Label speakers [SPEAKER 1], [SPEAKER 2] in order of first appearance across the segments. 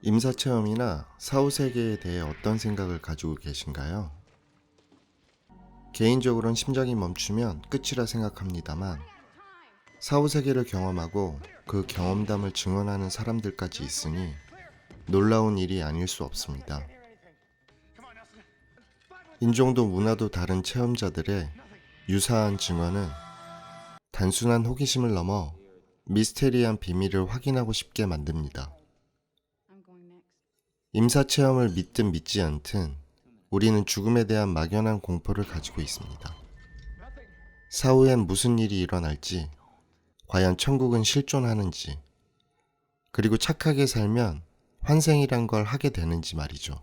[SPEAKER 1] 임사체험이나 사후세계에 대해 어떤 생각을 가지고 계신가요? 개인적으로는 심장이 멈추면 끝이라 생각합니다만 사후세계를 경험하고 그 경험담을 증언하는 사람들까지 있으니 놀라운 일이 아닐 수 없습니다. 인종도 문화도 다른 체험자들의 유사한 증언은 단순한 호기심을 넘어 미스테리한 비밀을 확인하고 싶게 만듭니다. 임사체험을 믿든 믿지 않든 우리는 죽음에 대한 막연한 공포를 가지고 있습니다. 사후엔 무슨 일이 일어날지, 과연 천국은 실존하는지, 그리고 착하게 살면 환생이란 걸 하게 되는지 말이죠.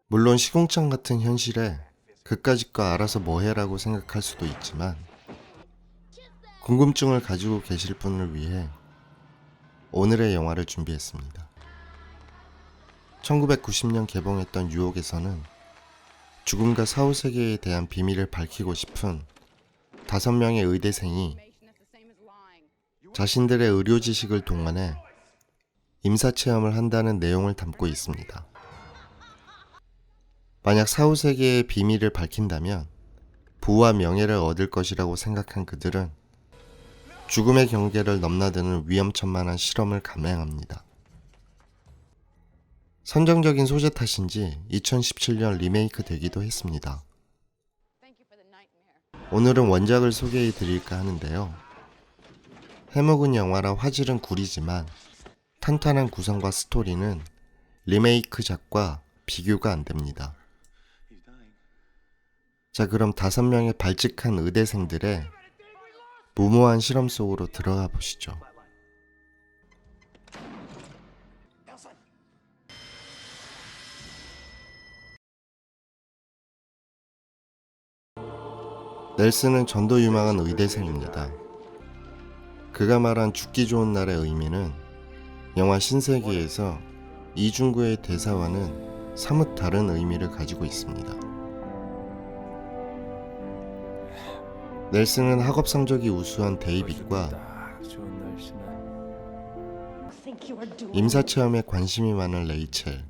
[SPEAKER 1] 물론 시궁창 같은 현실에 그까짓 거 알아서 뭐해라고 생각할 수도 있지만 궁금증을 가지고 계실 분을 위해 오늘의 영화를 준비했습니다. 1990년 개봉했던 유혹에서는 죽음과 사후세계에 대한 비밀을 밝히고 싶은 5명의 의대생이 자신들의 의료 지식을 동원해 임사체험을 한다는 내용을 담고 있습니다. 만약 사후세계의 비밀을 밝힌다면 부와 명예를 얻을 것이라고 생각한 그들은 죽음의 경계를 넘나드는 위험천만한 실험을 감행합니다. 선정적인 소재 탓인지 2017년 리메이크 되기도 했습니다. 오늘은 원작을 소개해 드릴까 하는데요. 해묵은 영화라 화질은 구리지만 탄탄한 구성과 스토리는 리메이크작과 비교가 안 됩니다. 자, 그럼 5명의 발칙한 의대생들의 무모한 실험 속으로 들어가 보시죠. 넬슨은 전도 유망한 의대생입니다. 그가 말한 죽기 좋은 날의 의미는 영화 신세계에서 이중구의 대사와는 사뭇 다른 의미를 가지고 있습니다. 넬슨은 학업 성적이 우수한 데이빗과 임사체험에 관심이 많은 레이첼,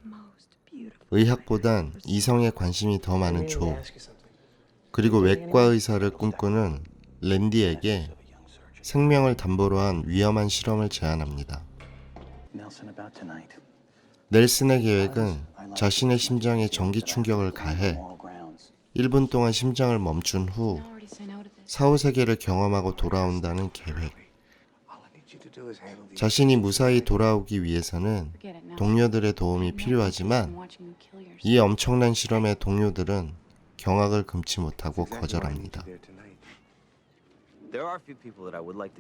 [SPEAKER 1] 의학보단 이성에 관심이 더 많은 조, 그리고 외과 의사를 꿈꾸는 랜디에게 생명을 담보로 한 위험한 실험을 제안합니다. 넬슨의 계획은 자신의 심장에 전기 충격을 가해 1분 동안 심장을 멈춘 후 사후세계를 경험하고 돌아온다는 계획. 자신이 무사히 돌아오기 위해서는 동료들의 도움이 필요하지만 이 엄청난 실험에 동료들은 경악을 금치 못하고 거절합니다.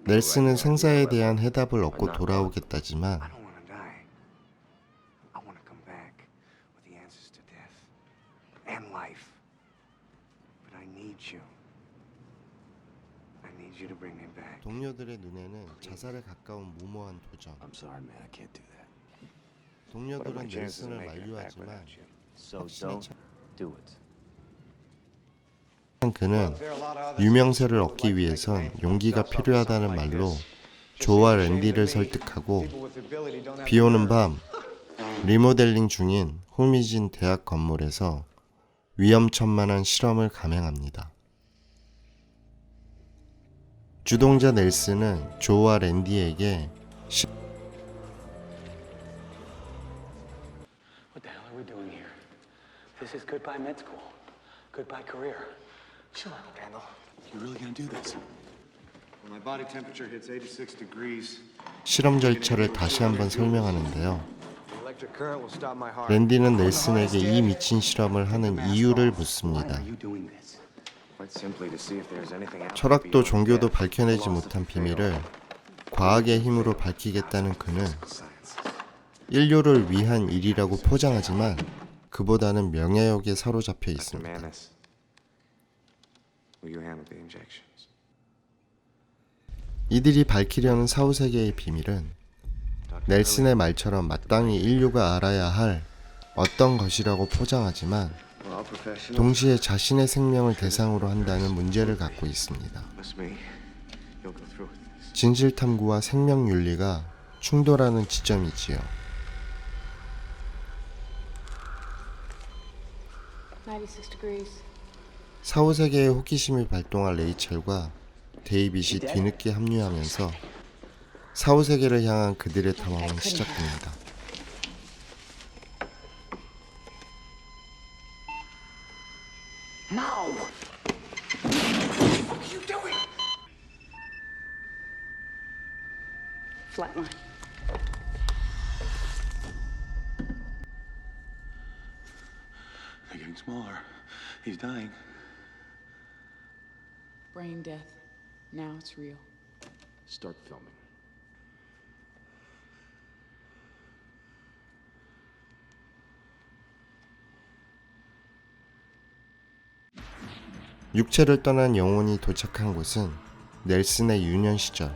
[SPEAKER 1] 넬슨은 생사에 대한 해답을 얻고 돌아오겠다지만 동료들의 눈에는 자살에 가까운 무모한 도전. 동료들은 넬슨을 만류하지만 확신에 찬 그는 유명세를 얻기 위해선 용기가 필요하다는 말로 조와 랜디를 설득하고 비오는 밤 리모델링 중인 흥미진 대학 건물에서 위험천만한 실험을 감행합니다. 주동자 넬슨은 조와 랜디에게
[SPEAKER 2] What the hell are we doing here? This is goodbye med school. Goodbye career. Chill out, Randall. You really gonna do this?
[SPEAKER 3] When my body temperature hits 86 degrees,
[SPEAKER 1] 실험 절차를 다시 한번 설명하는데요.
[SPEAKER 3] the electric current will stop my heart.
[SPEAKER 1] 랜디는 넬슨에게 이 미친 실험을 하는 이유를 묻습니다.
[SPEAKER 2] You doing this?
[SPEAKER 3] Quite simply to see if there's anything out there
[SPEAKER 1] 철학도
[SPEAKER 3] beyond
[SPEAKER 1] 종교도
[SPEAKER 3] death.
[SPEAKER 1] 밝혀내지 못한 비밀을 과학의 힘으로 밝히겠다는 그는 인류를 위한 일이라고 포장하지만 그보다는 명예욕에 사로잡혀
[SPEAKER 3] Dr.
[SPEAKER 1] 있습니다.
[SPEAKER 3] Manis, will you handle the injections?
[SPEAKER 1] 이들이 밝히려는 사후세계의 비밀은 넬슨의 말처럼 마땅히 인류가 알아야 할 어떤 것이라고 포장하지만
[SPEAKER 3] Well, professional.
[SPEAKER 1] 동시에 자신의 생명을 대상으로 한다는 문제를 갖고 있습니다.
[SPEAKER 3] Miss me. You'll go through with this.
[SPEAKER 1] 진실탐구와 생명윤리가 충돌하는 지점이지요.
[SPEAKER 4] 96 degrees.
[SPEAKER 1] 사후세계의 호기심을 발동한 레이첼과 데이빗이 뒤늦게 합류하면서 사후세계를 향한 그들의 탐험은 시작됩니다.
[SPEAKER 2] No! What are you doing?
[SPEAKER 4] Flatline.
[SPEAKER 2] They're getting smaller. He's dying.
[SPEAKER 4] Brain death. Now it's real.
[SPEAKER 5] Start filming.
[SPEAKER 1] 육체를 떠난 영혼이 도착한 곳은 넬슨의 유년 시절.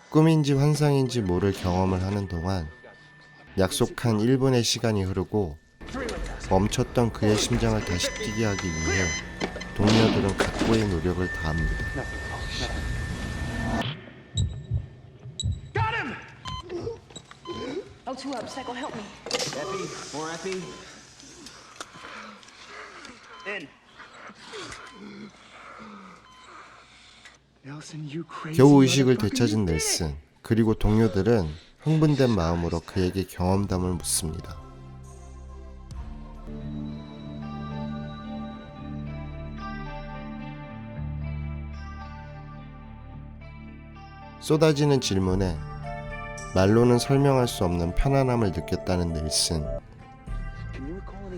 [SPEAKER 1] 꿈인지 환상인지 모를 경험을 하는 동안 약속한 1분의 시간이 흐르고 멈췄던 그의 심장을 다시 뛰게 하기 위해 동료들은 각고의 노력을 다합니다.
[SPEAKER 4] O2 up, Psycho, help me.
[SPEAKER 5] Epi, more epi.
[SPEAKER 3] Nelson, you crazy.
[SPEAKER 1] 겨우 의식을 되찾은 넬슨, 그리고 동료들은 흥분된 마음으로 그에게 경험담을 묻습니다. 쏟아지는 질문에 말로는 설명할 수 없는 편안함을 느꼈다는 넬슨.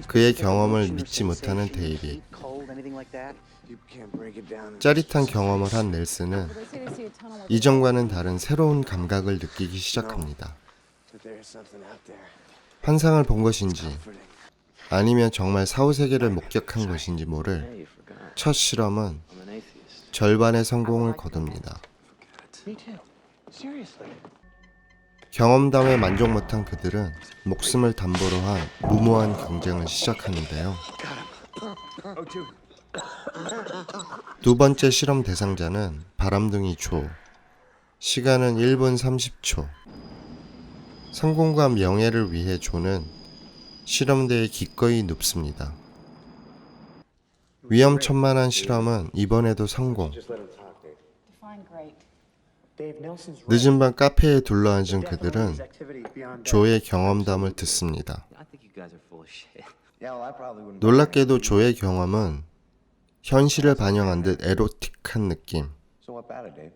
[SPEAKER 1] 그의 경험을 믿지 못하는 데이빗.
[SPEAKER 3] You can't break it down.
[SPEAKER 1] 짜릿한 경험을 한 넬슨은 이전과는 다른 새로운 감각을 느끼기 시작합니다.
[SPEAKER 3] But there's something out there.
[SPEAKER 1] 환상을 본 것인지 아니면 정말 사후세계를 목격한 것인지 모를 첫 실험은 절반의 성공을 거둡니다.
[SPEAKER 2] Me too. Seriously.
[SPEAKER 1] 경험담에 만족 못한 그들은 목숨을 담보로 한 무모한 경쟁을 시작하는데요. 두 번째 실험 대상자는 바람둥이 조. 시간은 1분 30초. 성공과 명예를 위해 조는 실험대에 기꺼이 눕습니다. 위험천만한 실험은 이번에도 성공.
[SPEAKER 4] Define great.
[SPEAKER 3] Dave, Nelson's right.
[SPEAKER 1] 늦은 밤 카페에 둘러앉은 그들은
[SPEAKER 3] His activity beyond that.
[SPEAKER 1] 조의 경험담을 듣습니다.
[SPEAKER 5] I think you guys are full of shit.
[SPEAKER 3] Yeah, well, I probably wouldn't.
[SPEAKER 1] 놀랍게도 조의 경험은 현실을 반영한 듯 에로틱한 느낌.
[SPEAKER 3] So what about it, Dave?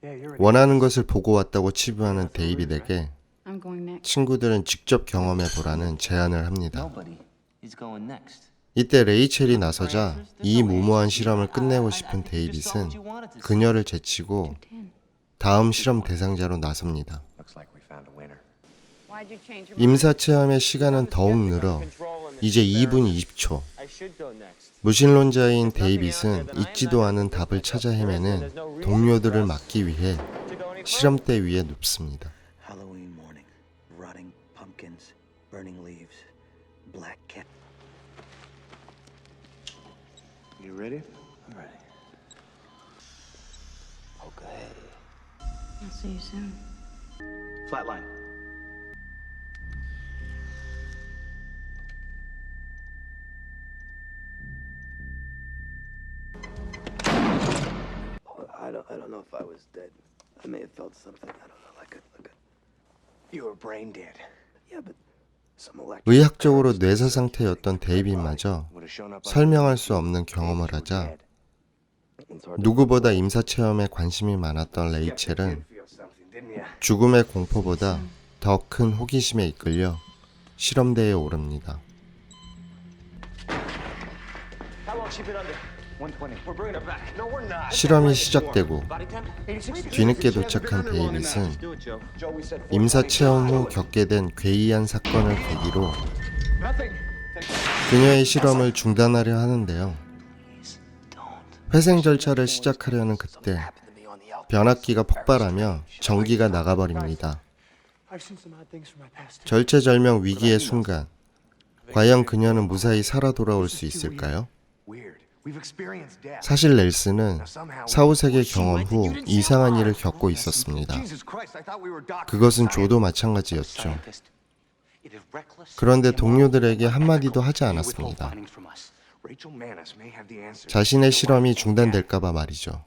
[SPEAKER 3] Yeah, you're right.
[SPEAKER 1] 원하는 것을 보고 왔다고 치부하는 데이빗에게
[SPEAKER 4] I'm going next.
[SPEAKER 1] 친구들은 직접 경험해 보라는 제안을 합니다.
[SPEAKER 5] Nobody is going next.
[SPEAKER 1] 이때 레이첼이 나서자 이 무모한 실험을 끝내고 싶은 데이빗은 그녀를 제치고 다음 실험 대상자로 나섭니다.
[SPEAKER 3] Looks like we found a winner.
[SPEAKER 4] Why'd you change your mind?
[SPEAKER 1] 임사 체험의 시간은 더욱 늘어 이제 2분 20초. 무신론자인 데이빗은 잊지도 않은 답을 찾아 헤매는 동료들을 막기 위해 실험대 위에 눕습니다.
[SPEAKER 2] Halloween morning. Rotting pumpkins, burning leaves, black cat.
[SPEAKER 3] You ready?
[SPEAKER 2] I'm ready. Okay.
[SPEAKER 4] I'll see you soon.
[SPEAKER 2] Flatline. I don't know if I was dead. I may have felt something. I don't know, like a. You were brain dead. Yeah, but some electric.
[SPEAKER 1] 의학적으로 뇌사 상태였던 데이빗마저
[SPEAKER 3] Would have shown up.
[SPEAKER 1] 설명할 수 없는 경험을 하자 누구보다 임사 체험에 관심이 많았던 레이첼은
[SPEAKER 3] Feel something, didn't you?
[SPEAKER 1] 죽음의 공포보다 더 큰 호기심에 이끌려 실험대에 오릅니다.
[SPEAKER 2] How long she been under? 120. We're bringing her back. No, we're not.
[SPEAKER 1] 실험이 시작되고
[SPEAKER 2] Body temp? 86.
[SPEAKER 1] 뒤늦게 도착한 데이빗은
[SPEAKER 2] Do it, Joe. Joe, we said
[SPEAKER 1] 임사 체험 후 겪게 된 괴이한 사건을 계기로
[SPEAKER 2] nothing.
[SPEAKER 1] 그녀의 실험을 중단하려 하는데요. 회생 절차를 시작하려는 그때 변압기가 폭발하며 전기가 나가버립니다.
[SPEAKER 2] I've seen some odd things from my past.
[SPEAKER 1] 절체절명 위기의 순간, 과연 그녀는 무사히 살아 돌아올 수 있을까요?
[SPEAKER 2] Weird. We've experienced death.
[SPEAKER 1] 사실 넬슨은 사후세계 경험 후 이상한 일을 겪고 있었습니다.
[SPEAKER 2] Jesus Christ, I thought we were doctors.
[SPEAKER 1] 그것은 조도 마찬가지였죠.
[SPEAKER 5] Scientist.
[SPEAKER 1] 그런데 동료들에게 한마디도 하지 않았습니다.
[SPEAKER 2] Rachel Manus may have the answer.
[SPEAKER 1] 자신의 실험이 중단될까봐 말이죠.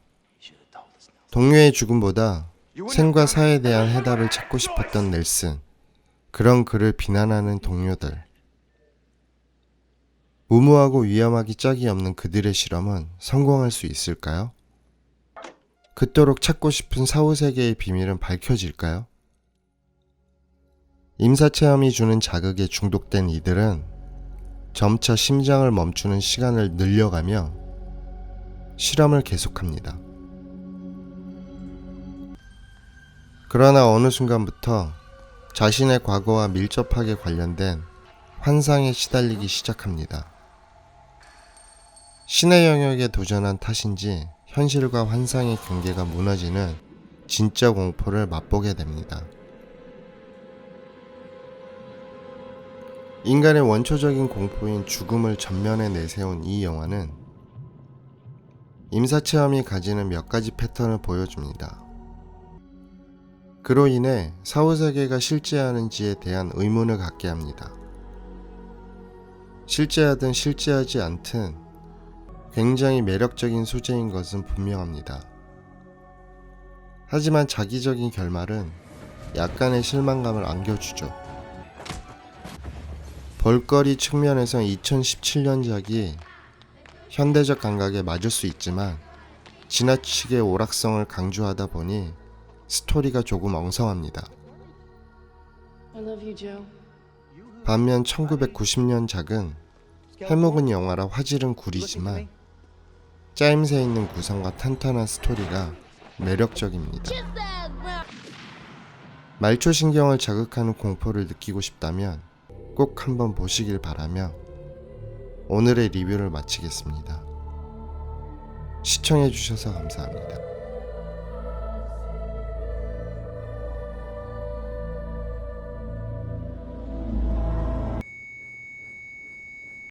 [SPEAKER 1] 동료의 죽음보다 생과 사에 대한 해답을 찾고 싶었던 넬슨. 그런 그를 비난하는 동료들. 무모하고 위험하기 짝이 없는 그들의 실험은 성공할 수 있을까요? 그토록 찾고 싶은 사후세계의 비밀은 밝혀질까요? 임사체험이 주는 자극에 중독된 이들은 점차 심장을 멈추는 시간을 늘려가며 실험을 계속합니다. 그러나 어느 순간부터 자신의 과거와 밀접하게 관련된 환상에 시달리기 시작합니다. 신의 영역에 도전한 탓인지 현실과 환상의 경계가 무너지는 진짜 공포를 맛보게 됩니다. 인간의 원초적인 공포인 죽음을 전면에 내세운 이 영화는 임사체험이 가지는 몇 가지 패턴을 보여줍니다. 그로 인해 사후세계가 실제하는지에 대한 의문을 갖게 합니다. 실제하든 실제하지 않든 굉장히 매력적인 소재인 것은 분명합니다. 하지만 자기적인 결말은 약간의 실망감을 안겨주죠. 볼거리 측면에선 2017년작이 현대적 감각에 맞을 수 있지만 지나치게 오락성을 강조하다 보니 스토리가 조금 엉성합니다.
[SPEAKER 4] I love you, Joe.
[SPEAKER 1] 반면 1990년작은 해묵은 영화라 화질은 구리지만 짜임새 있는 구성과 탄탄한 스토리가 매력적입니다. 말초신경을 자극하는 공포를 느끼고 싶다면 꼭 한번 보시길 바라며 오늘의 리뷰를 마치겠습니다. 시청해주셔서 감사합니다.